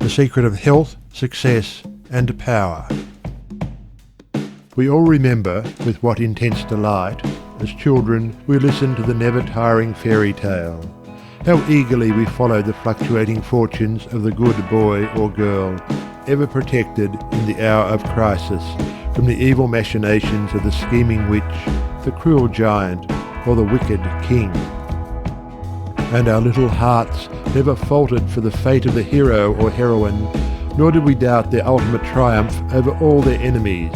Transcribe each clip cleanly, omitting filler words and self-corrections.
the secret of health, success, and power. We all remember with what intense delight, as children, we listened to the never-tiring fairy tale. How eagerly we followed the fluctuating fortunes of the good boy or girl, ever protected in the hour of crisis from the evil machinations of the scheming witch, the cruel giant, or the wicked king. And our little hearts never faltered for the fate of the hero or heroine, nor did we doubt their ultimate triumph over all their enemies,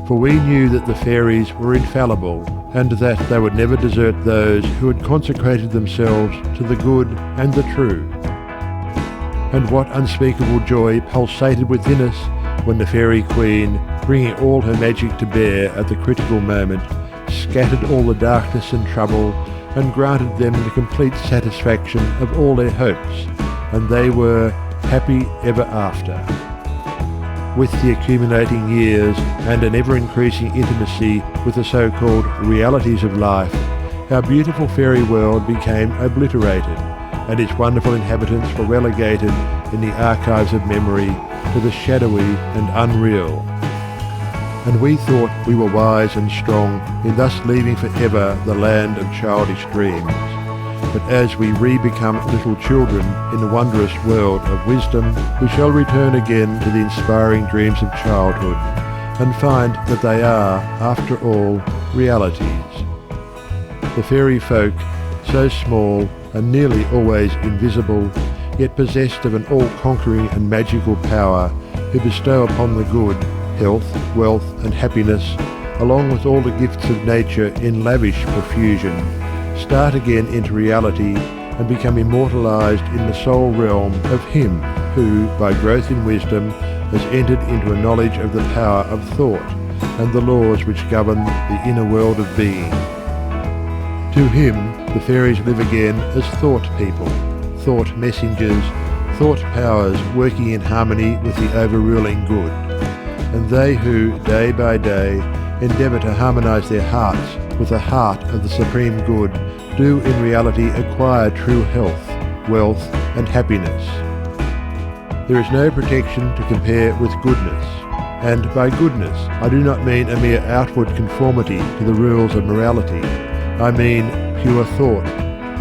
for we knew that the fairies were infallible, and that they would never desert those who had consecrated themselves to the good and the true. And what unspeakable joy pulsated within us when the fairy queen, bringing all her magic to bear at the critical moment, scattered all the darkness and trouble, and granted them the complete satisfaction of all their hopes, and they were happy ever after. With the accumulating years and an ever-increasing intimacy with the so-called realities of life, our beautiful fairy world became obliterated, and its wonderful inhabitants were relegated in the archives of memory to the shadowy and unreal. And we thought we were wise and strong in thus leaving forever the land of childish dreams. But as we re-become little children in the wondrous world of wisdom, we shall return again to the inspiring dreams of childhood, and find that they are, after all, realities. The fairy folk, so small and nearly always invisible, yet possessed of an all-conquering and magical power, who bestow upon the good health, wealth, and happiness, along with all the gifts of nature in lavish profusion, start again into reality and become immortalized in the soul realm of him who, by growth in wisdom, has entered into a knowledge of the power of thought and the laws which govern the inner world of being. To him, the fairies live again as thought people, thought messengers, thought powers working in harmony with the overruling good. And they who, day by day, endeavour to harmonise their hearts with the heart of the supreme good do in reality acquire true health, wealth, and happiness. There is no protection to compare with goodness, and by goodness I do not mean a mere outward conformity to the rules of morality. I mean pure thought,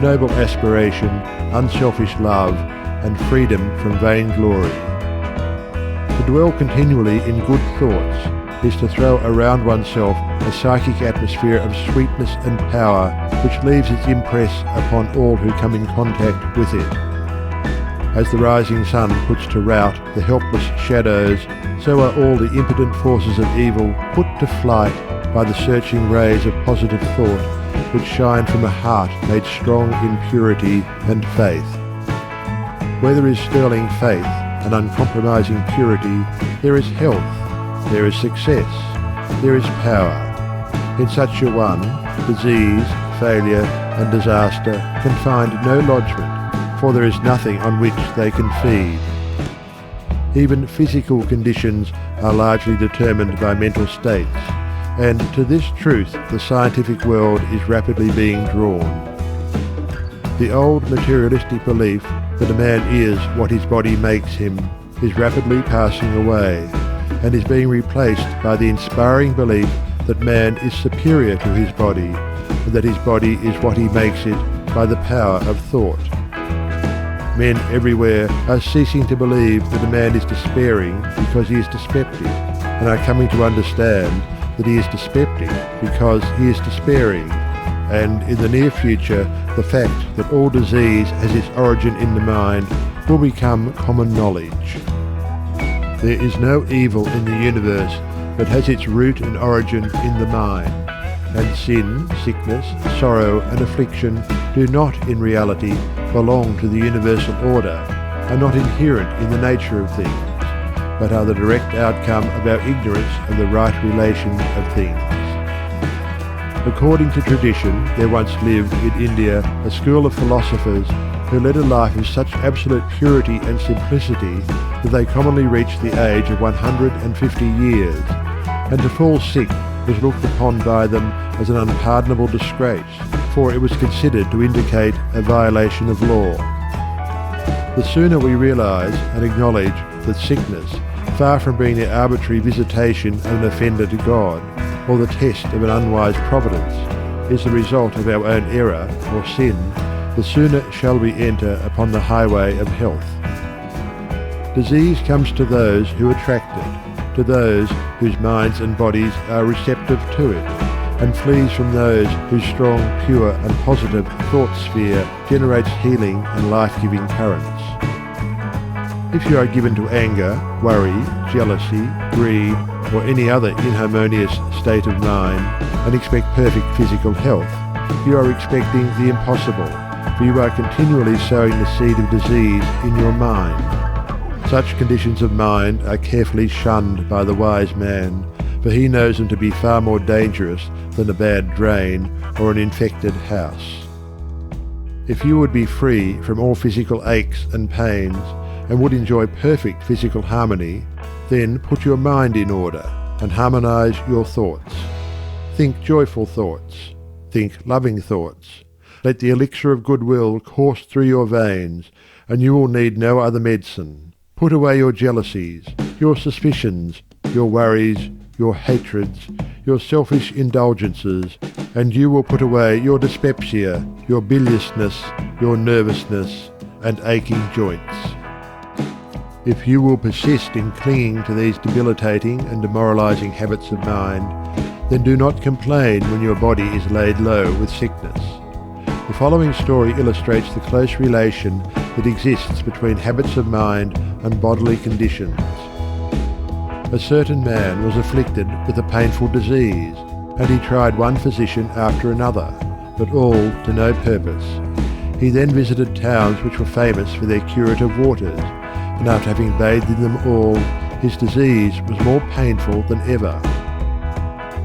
noble aspiration, unselfish love, and freedom from vainglory. To dwell continually in good thoughts is to throw around oneself a psychic atmosphere of sweetness and power which leaves its impress upon all who come in contact with it. As the rising sun puts to rout the helpless shadows, so are all the impotent forces of evil put to flight by the searching rays of positive thought which shine from a heart made strong in purity and faith. Where there is sterling faith and uncompromising purity, there is health, there is success, there is power. In such a one, disease, failure, and disaster can find no lodgment, for there is nothing on which they can feed. Even physical conditions are largely determined by mental states, and to this truth the scientific world is rapidly being drawn. The old materialistic belief that a man is what his body makes him is rapidly passing away, and is being replaced by the inspiring belief that man is superior to his body, and that his body is what he makes it by the power of thought. Men everywhere are ceasing to believe that a man is despairing because he is dyspeptic, and are coming to understand that he is dyspeptic because he is despairing, and in the near future the fact that all disease has its origin in the mind will become common knowledge. There is no evil in the universe that has its root and origin in the mind, and sin, sickness, sorrow, and affliction do not in reality belong to the universal order, are not inherent in the nature of things, but are the direct outcome of our ignorance of the right relation of things. According to tradition, there once lived in India a school of philosophers who led a life of such absolute purity and simplicity that they commonly reached the age of 150 years, and to fall sick was looked upon by them as an unpardonable disgrace, for it was considered to indicate a violation of law. The sooner we realise and acknowledge that sickness, far from being the arbitrary visitation of an offender to God, or the test of an unwise providence, is the result of our own error or sin, the sooner shall we enter upon the highway of health. Disease comes to those who attract it, to those whose minds and bodies are receptive to it, and flees from those whose strong, pure and positive thought sphere generates healing and life-giving currents. If you are given to anger, worry, jealousy, greed, or any other inharmonious state of mind and expect perfect physical health, you are expecting the impossible, for you are continually sowing the seed of disease in your mind. Such conditions of mind are carefully shunned by the wise man, for he knows them to be far more dangerous than a bad drain or an infected house. If you would be free from all physical aches and pains, and would enjoy perfect physical harmony, then put your mind in order and harmonize your thoughts. Think joyful thoughts. Think loving thoughts. Let the elixir of goodwill course through your veins, and you will need no other medicine. Put away your jealousies, your suspicions, your worries, your hatreds, your selfish indulgences, and you will put away your dyspepsia, your biliousness, your nervousness, and aching joints. If you will persist in clinging to these debilitating and demoralizing habits of mind, then do not complain when your body is laid low with sickness. The following story illustrates the close relation that exists between habits of mind and bodily conditions. A certain man was afflicted with a painful disease, and he tried one physician after another, but all to no purpose. He then visited towns which were famous for their curative waters, and after having bathed in them all, his disease was more painful than ever.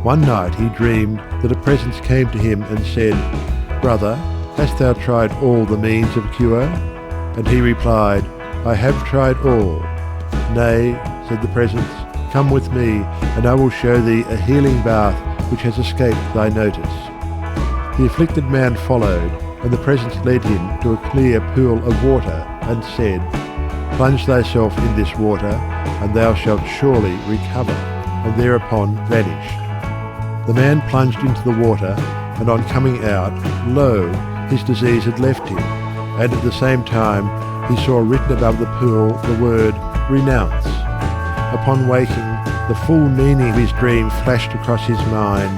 One night he dreamed that a presence came to him and said, "Brother, hast thou tried all the means of cure?" And he replied, "I have tried all." "Nay," said the presence, "come with me, and I will show thee a healing bath which has escaped thy notice." The afflicted man followed, and the presence led him to a clear pool of water, and said, "Plunge thyself in this water, and thou shalt surely recover," and thereupon vanished. The man plunged into the water, and on coming out, lo, his disease had left him, and at the same time he saw written above the pool the word "Renounce." Upon waking, the full meaning of his dream flashed across his mind,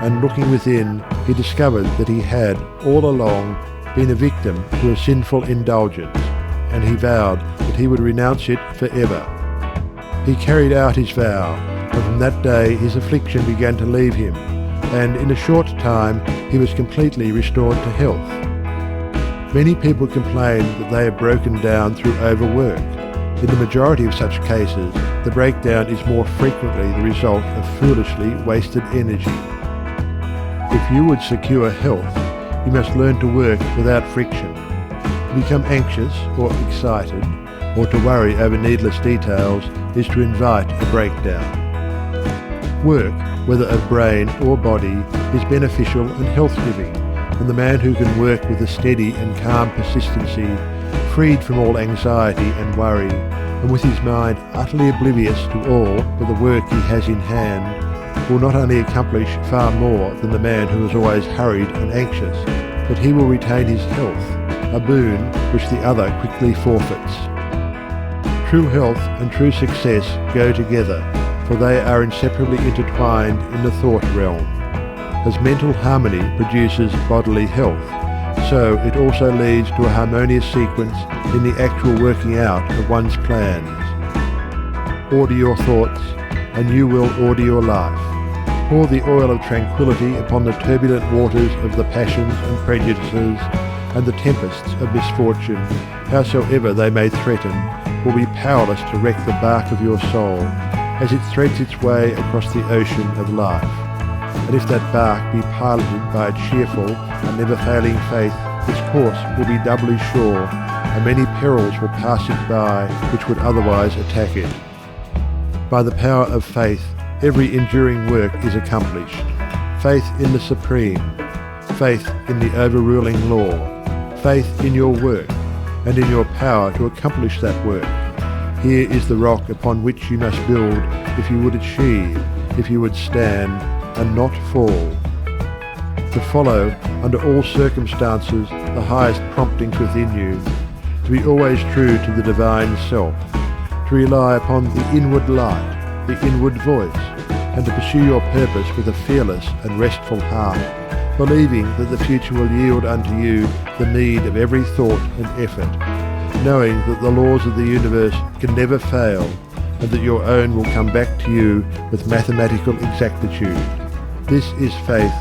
and looking within, he discovered that he had, all along, been a victim to a sinful indulgence, and he vowed that he would renounce it forever. He carried out his vow, and from that day his affliction began to leave him, and in a short time he was completely restored to health. Many people complain that they are broken down through overwork. In the majority of such cases, the breakdown is more frequently the result of foolishly wasted energy. If you would secure health, you must learn to work without friction. To become anxious or excited, or to worry over needless details, is to invite a breakdown. Work, whether of brain or body, is beneficial and health-giving, and the man who can work with a steady and calm persistency, freed from all anxiety and worry, and with his mind utterly oblivious to all but the work he has in hand, will not only accomplish far more than the man who is always hurried and anxious, but he will retain his health, a boon which the other quickly forfeits. True health and true success go together, for they are inseparably intertwined in the thought realm. As mental harmony produces bodily health, so it also leads to a harmonious sequence in the actual working out of one's plans. Order your thoughts, and you will order your life. Pour the oil of tranquility upon the turbulent waters of the passions and prejudices, and the tempests of misfortune, howsoever they may threaten, will be powerless to wreck the bark of your soul, as it threads its way across the ocean of life. And if that bark be piloted by a cheerful and never-failing faith, its course will be doubly sure, and many perils will pass it by which would otherwise attack it. By the power of faith, every enduring work is accomplished. Faith in the Supreme, faith in the overruling law, faith in your work, and in your power to accomplish that work. Here is the rock upon which you must build if you would achieve, if you would stand, and not fall. To follow, under all circumstances, the highest promptings within you, to be always true to the divine self, to rely upon the inward light, the inward voice, and to pursue your purpose with a fearless and restful heart, believing that the future will yield unto you the meed of every thought and effort, knowing that the laws of the universe can never fail, and that your own will come back to you with mathematical exactitude. This is faith,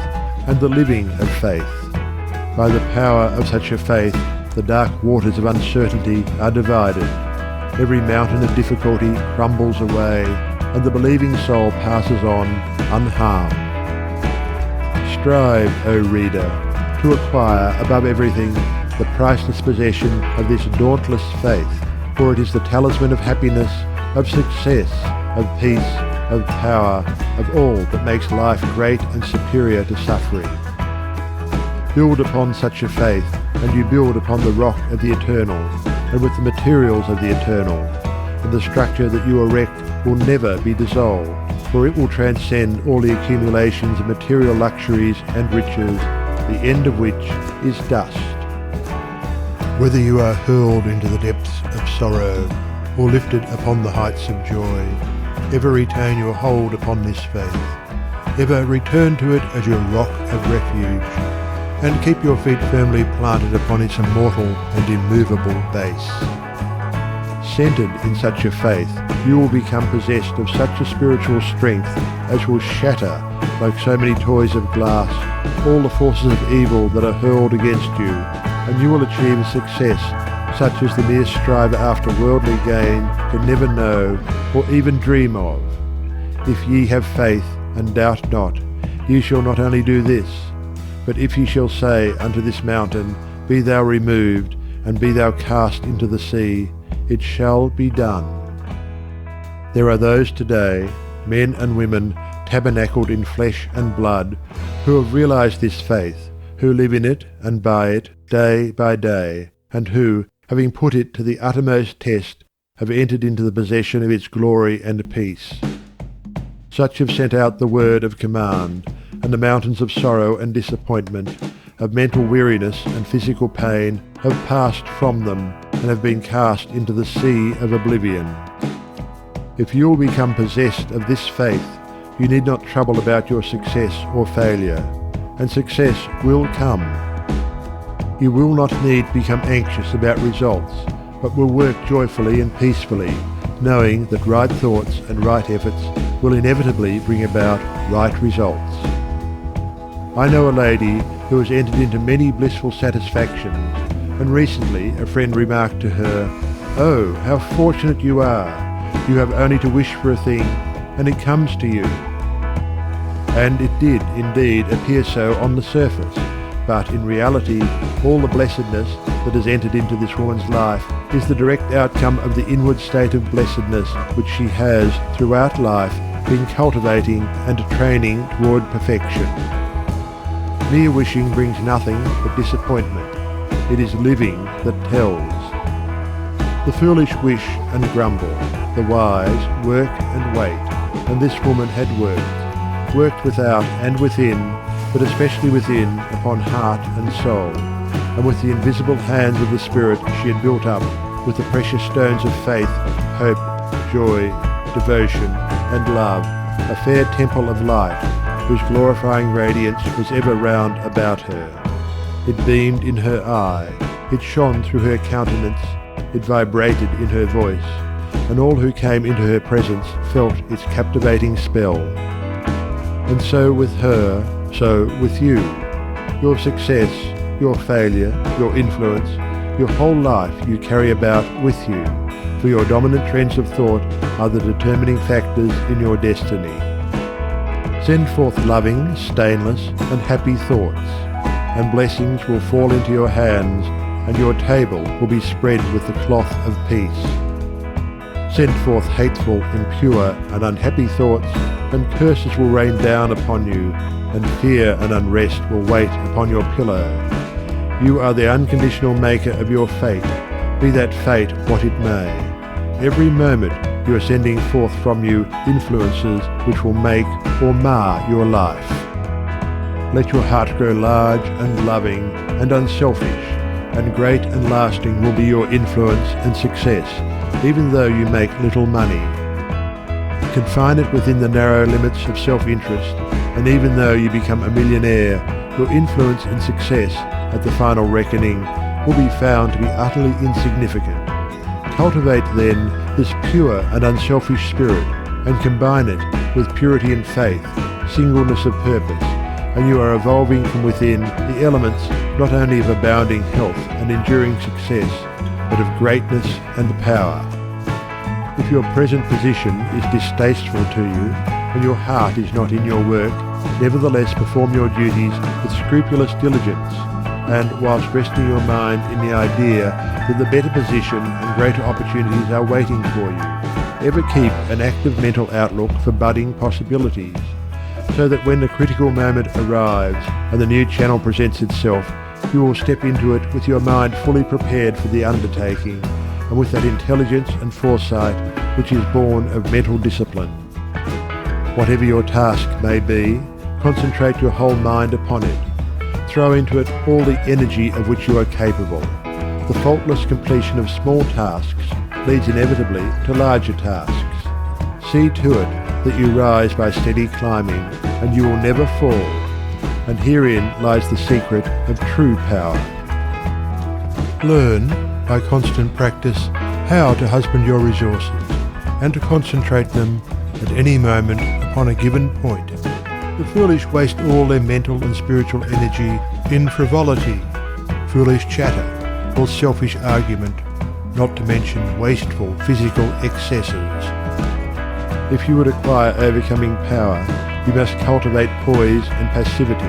and the living of faith. By the power of such a faith, the dark waters of uncertainty are divided. Every mountain of difficulty crumbles away, and the believing soul passes on unharmed. Strive, O reader, to acquire above everything the priceless possession of this dauntless faith, for it is the talisman of happiness, of success, of peace, of power, of all that makes life great and superior to suffering. Build upon such a faith, and you build upon the rock of the eternal, and with the materials of the eternal, and the structure that you erect will never be dissolved, for it will transcend all the accumulations of material luxuries and riches, the end of which is dust. Whether you are hurled into the depths of sorrow, or lifted upon the heights of joy, ever retain your hold upon this faith. Ever return to it as your rock of refuge, and keep your feet firmly planted upon its immortal and immovable base. Centered in such a faith, you will become possessed of such a spiritual strength as will shatter, like so many toys of glass, all the forces of evil that are hurled against you, and you will achieve a success such as the mere striver after worldly gain can never know or even dream of. If ye have faith, and doubt not, ye shall not only do this, but if ye shall say unto this mountain, Be thou removed, and be thou cast into the sea, it shall be done. There are those today, men and women tabernacled in flesh and blood, who have realized this faith, who live in it and by it day by day, and who, having put it to the uttermost test, have entered into the possession of its glory and peace. Such have sent out the word of command, and the mountains of sorrow and disappointment, of mental weariness and physical pain, have passed from them, and have been cast into the sea of oblivion. If you will become possessed of this faith, you need not trouble about your success or failure, and success will come. You will not need become anxious about results, but will work joyfully and peacefully, knowing that right thoughts and right efforts will inevitably bring about right results. I know a lady who has entered into many blissful satisfactions, and recently a friend remarked to her, "Oh, how fortunate you are! You have only to wish for a thing, and it comes to you." And it did indeed appear so on the surface, but in reality all the blessedness that has entered into this woman's life is the direct outcome of the inward state of blessedness which she has, throughout life, been cultivating and training toward perfection. Mere wishing brings nothing but disappointment. It is living that tells. The foolish wish and grumble, the wise work and wait, and this woman had worked without and within, but especially within, upon heart and soul, and with the invisible hands of the Spirit she had built up with the precious stones of faith, hope, joy, devotion, and love, a fair temple of light, whose glorifying radiance was ever round about her. It beamed in her eye, it shone through her countenance, it vibrated in her voice, and all who came into her presence felt its captivating spell. And so with her, so with you. Your success, your failure, your influence, your whole life you carry about with you, for your dominant trends of thought are the determining factors in your destiny. Send forth loving, stainless, and happy thoughts, and blessings will fall into your hands, and your table will be spread with the cloth of peace. Send forth hateful, impure, and unhappy thoughts, and curses will rain down upon you, and fear and unrest will wait upon your pillow. You are the unconditional maker of your fate, be that fate what it may. Every moment you are sending forth from you influences which will make or mar your life. Let your heart grow large and loving and unselfish, and great and lasting will be your influence and success, even though you make little money. Confine it within the narrow limits of self-interest, and even though you become a millionaire, your influence and success at the final reckoning will be found to be utterly insignificant. Cultivate then this pure and unselfish spirit, and combine it with purity and faith, singleness of purpose, and you are evolving from within the elements not only of abounding health and enduring success, but of greatness and power. If your present position is distasteful to you, and your heart is not in your work, nevertheless perform your duties with scrupulous diligence, and whilst resting your mind in the idea that the better position and greater opportunities are waiting for you, ever keep an active mental outlook for budding possibilities, so that when the critical moment arrives and the new channel presents itself, you will step into it with your mind fully prepared for the undertaking, and with that intelligence and foresight which is born of mental discipline. Whatever your task may be, concentrate your whole mind upon it. Throw into it all the energy of which you are capable. The faultless completion of small tasks leads inevitably to larger tasks. See to it that you rise by steady climbing, and you will never fall. And herein lies the secret of true power. Learn, by constant practice, how to husband your resources, and to concentrate them at any moment upon a given point. The foolish waste all their mental and spiritual energy in frivolity, foolish chatter, or selfish argument, not to mention wasteful physical excesses. If you would acquire overcoming power, you must cultivate poise and passivity.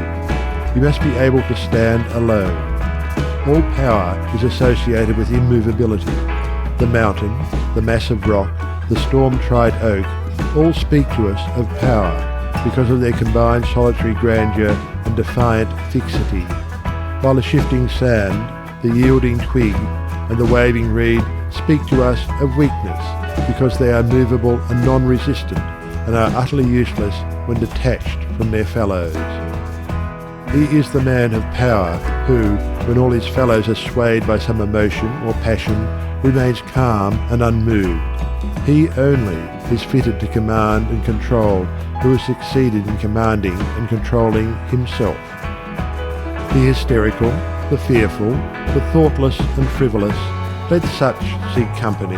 You must be able to stand alone. All power is associated with immovability. The mountain, the massive rock, the storm-tried oak, all speak to us of power because of their combined solitary grandeur and defiant fixity, while the shifting sand, the yielding twig, and the waving reed speak to us of weakness because they are movable and non-resistant, and are utterly useless when detached from their fellows. He is the man of power who, when all his fellows are swayed by some emotion or passion, remains calm and unmoved. He only is fitted to command and control who has succeeded in commanding and controlling himself. The hysterical, the fearful, the thoughtless and frivolous, let such seek company,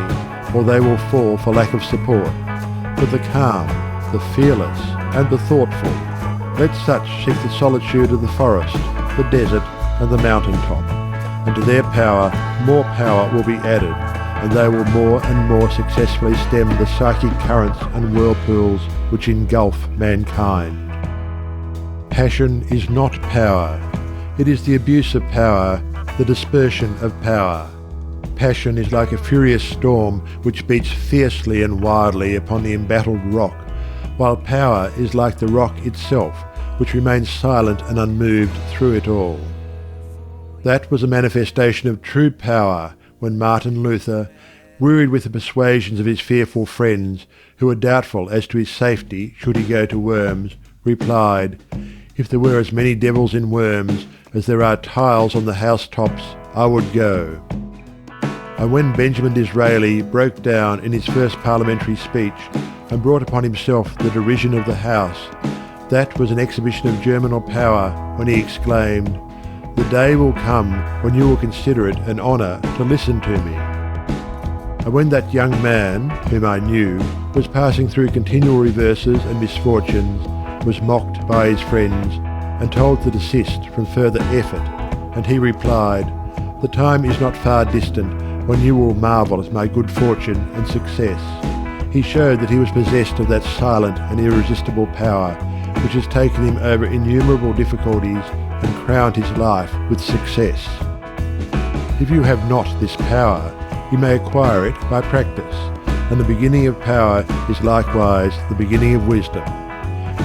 or they will fall for lack of support. But the calm, the fearless, and the thoughtful, let such seek the solitude of the forest, the desert, and the mountain top, and to their power more power will be added, and they will more and more successfully stem the psychic currents and whirlpools which engulf mankind. Passion is not power. It is the abuse of power, the dispersion of power. Passion is like a furious storm which beats fiercely and wildly upon the embattled rock, while power is like the rock itself, which remains silent and unmoved through it all. That was a manifestation of true power when Martin Luther, wearied with the persuasions of his fearful friends, who were doubtful as to his safety should he go to Worms, replied, "If there were as many devils in Worms as there are tiles on the housetops, I would go." And when Benjamin Disraeli broke down in his first parliamentary speech and brought upon himself the derision of the House, that was an exhibition of germinal power when he exclaimed, "The day will come when you will consider it an honour to listen to me." And when that young man, whom I knew, was passing through continual reverses and misfortunes, was mocked by his friends, and told to desist from further effort, and he replied, "The time is not far distant when you will marvel at my good fortune and success," he showed that he was possessed of that silent and irresistible power which has taken him over innumerable difficulties and crowned his life with success. If you have not this power, you may acquire it by practice, and the beginning of power is likewise the beginning of wisdom.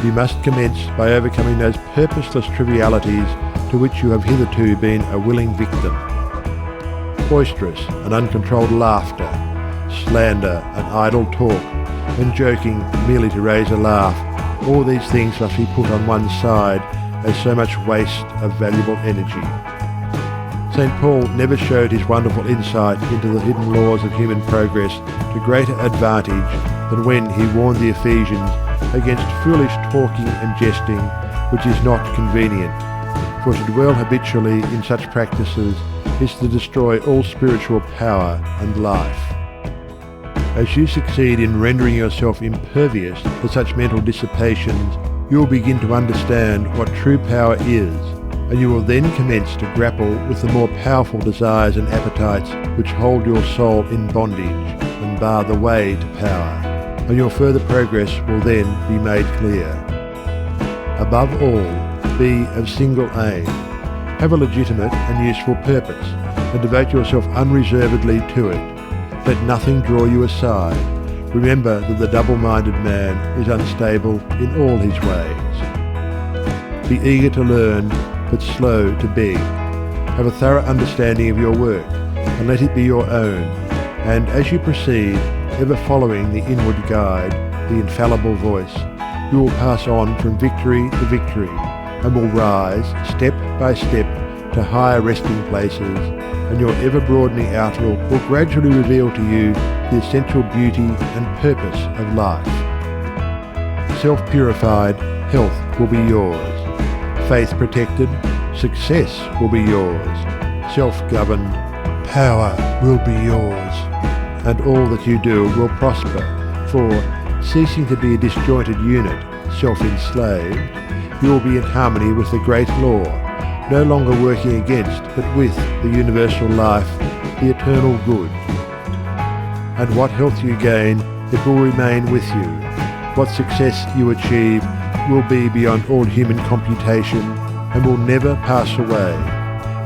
You must commence by overcoming those purposeless trivialities to which you have hitherto been a willing victim. boisterous and uncontrolled laughter, slander and idle talk, and joking merely to raise a laugh, all these things must be put on one side as so much waste of valuable energy. St. Paul never showed his wonderful insight into the hidden laws of human progress to greater advantage than when he warned the Ephesians against foolish talking and jesting, which is not convenient. For to dwell habitually in such practices is to destroy all spiritual power and life. As you succeed in rendering yourself impervious to such mental dissipations, you will begin to understand what true power is, and you will then commence to grapple with the more powerful desires and appetites which hold your soul in bondage and bar the way to power, and your further progress will then be made clear. Above all, be of single aim. Have a legitimate and useful purpose, and devote yourself unreservedly to it. Let nothing draw you aside. Remember that the double-minded man is unstable in all his ways. Be eager to learn, but slow to beg. Have a thorough understanding of your work, and let it be your own, and as you proceed, ever following the inward guide, the infallible voice, you will pass on from victory to victory, and will rise, step by step, to higher resting places, and your ever-broadening outlook will gradually reveal to you the essential beauty and purpose of life. Self-purified, health will be yours. Faith-protected, success will be yours. Self-governed, power will be yours. And all that you do will prosper, for, ceasing to be a disjointed unit, self-enslaved, you will be in harmony with the great law, no longer working against, but with the universal life, the eternal good. And what health you gain, it will remain with you. What success you achieve will be beyond all human computation and will never pass away.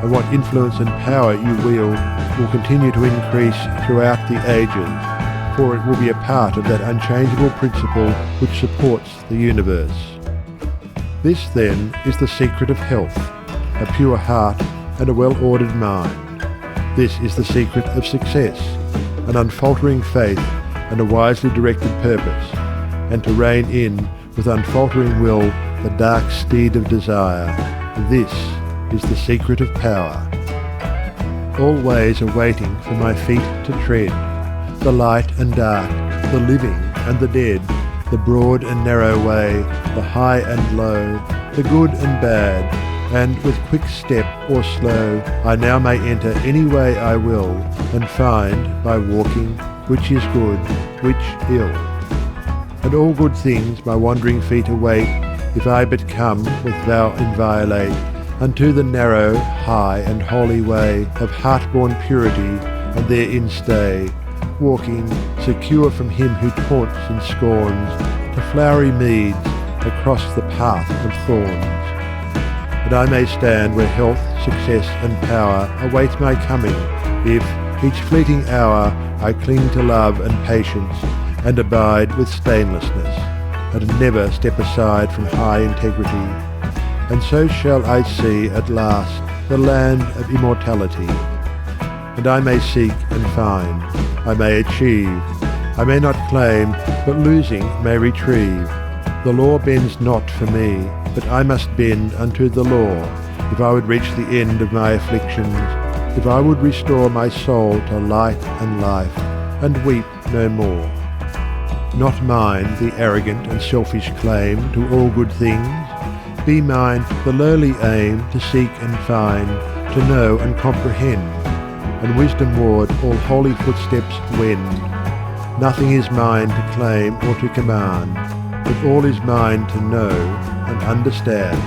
And what influence and power you wield will continue to increase throughout the ages, for it will be a part of that unchangeable principle which supports the universe. This, then, is the secret of health, a pure heart and a well-ordered mind. This is the secret of success, an unfaltering faith and a wisely directed purpose, and to rein in with unfaltering will the dark steed of desire. This is the secret of power. All ways are waiting for my feet to tread, the light and dark, the living and the dead, the broad and narrow way, the high and low, the good and bad, and with quick step or slow I now may enter any way I will, and find, by walking, which is good, which ill. And all good things my wandering feet await, if I but come with vow inviolate, unto the narrow, high, and holy way of heart-born purity, and therein stay, walking, secure from him who taunts and scorns, to flowery meads, across the path of thorns. And I may stand where health, success, and power await my coming, if, each fleeting hour, I cling to love and patience, and abide with stainlessness, and never step aside from high integrity. And so shall I see at last the land of immortality. And I may seek and find, I may achieve, I may not claim, but losing may retrieve. The law bends not for me, but I must bend unto the law, if I would reach the end of my afflictions, if I would restore my soul to light and life, and weep no more. Not mine the arrogant and selfish claim to all good things, be mine the lowly aim to seek and find, to know and comprehend, and wisdom-ward all holy footsteps wend. Nothing is mine to claim or to command, but all is mine to know and understand.